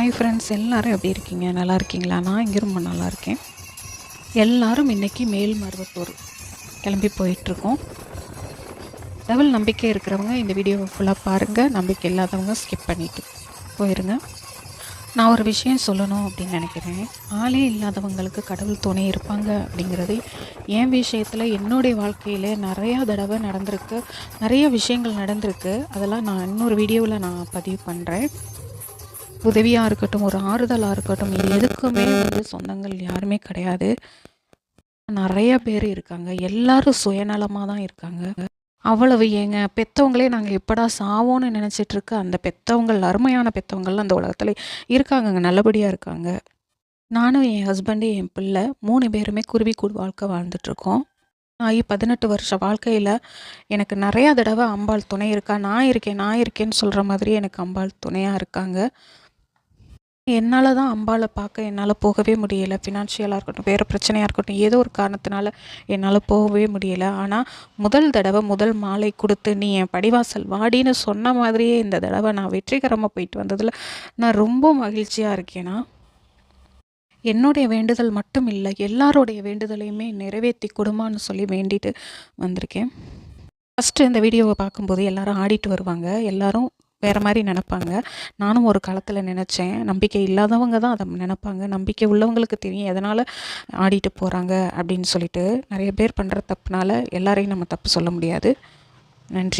Hi friends, எல்லோரும் எப்படி இருக்கீங்க? நல்லா இருக்கீங்களா? நான் இங்கே ரொம்ப நல்லா இருக்கேன். எல்லோரும் இன்றைக்கி மேல்மருவத்தூர் கிளம்பி போயிட்டுருக்கோம். கடவுள் நம்பிக்கை இருக்கிறவங்க இந்த வீடியோவை ஃபுல்லாக பாருங்கள். நம்பிக்கை இல்லாதவங்க ஸ்கிப் பண்ணிவிட்டு போயிருங்க. நான் ஒரு விஷயம் சொல்லணும் அப்படின்னு நினைக்கிறேன். ஆளே இல்லாதவங்களுக்கு கடவுள் துணை இருப்பாங்க அப்படிங்கிறது என் விஷயத்தில் என்னுடைய வாழ்க்கையில் நிறையா தடவை நடந்திருக்கு. நிறைய விஷயங்கள் நடந்திருக்கு. அதெல்லாம் நான் இன்னொரு வீடியோவில் நான் பதிவு பண்ணுறேன். உதவியாக இருக்கட்டும், ஒரு ஆறுதலாக இருக்கட்டும், இது எதுக்குமே சொந்தங்கள் யாருமே கிடையாது. நிறைய பேர் இருக்காங்க. எல்லாரும் சுயநலமாக தான் இருக்காங்க. அவ்வளவு ஏங்க பெற்றவங்களே நாங்கள் எப்படா சாவோன்னு நினச்சிட்ருக்க அந்த பெற்றவங்கள், அருமையான பெற்றவங்கள்லாம் அந்த உலகத்தில் இருக்காங்கங்க, நல்லபடியாக இருக்காங்க. நானும் என் ஹஸ்பண்டு என் பிள்ளை 3 பேருமே குருவிக்கூடு வாழ்க்கை வாழ்ந்துட்டுருக்கோம். 18 வருஷ வாழ்க்கையில் எனக்கு நிறையா தடவை அம்பாள் துணை இருக்கா. நான் இருக்கேன்னு சொல்கிற மாதிரி எனக்கு அம்பாள் துணையாக இருக்காங்க. என்னால் தான் அம்பாளை பார்க்க என்னால் போகவே முடியலை. ஃபினான்ஷியலாக இருக்கட்டும், வேறு பிரச்சனையாக இருக்கட்டும், ஏதோ ஒரு காரணத்தினால என்னால் போகவே முடியலை. ஆனால் முதல் மாலை கொடுத்து நீ என் படிவாசல் வாடின்னு சொன்ன மாதிரியே இந்த தடவை நான் வெற்றிகரமாக போயிட்டு வந்ததில் நான் ரொம்ப மகிழ்ச்சியாக இருக்கேன்னா, என்னுடைய வேண்டுதல் மட்டும் இல்லை, எல்லாரோடைய வேண்டுதலையுமே நிறைவேற்றி கொடுமான்னு சொல்லி வேண்டிட்டு வந்திருக்கேன். ஃபஸ்ட்டு இந்த வீடியோவை பார்க்கும்போது எல்லாரும் ஆடிட்டு வருவாங்க. எல்லாரும் வேறு மாதிரி நினப்பாங்க. நானும் ஒரு காலத்தில் நினச்சேன். நம்பிக்கை இல்லாதவங்க தான் அதை நினப்பாங்க. நம்பிக்கை உள்ளவங்களுக்கு தெரியும் எதனால் ஆடிட்டு போகிறாங்க அப்படின்னு சொல்லிட்டு. நிறைய பேர் பண்ணுற தப்புனால எல்லாரையும் நம்ம தப்பு சொல்ல முடியாது. நன்றி.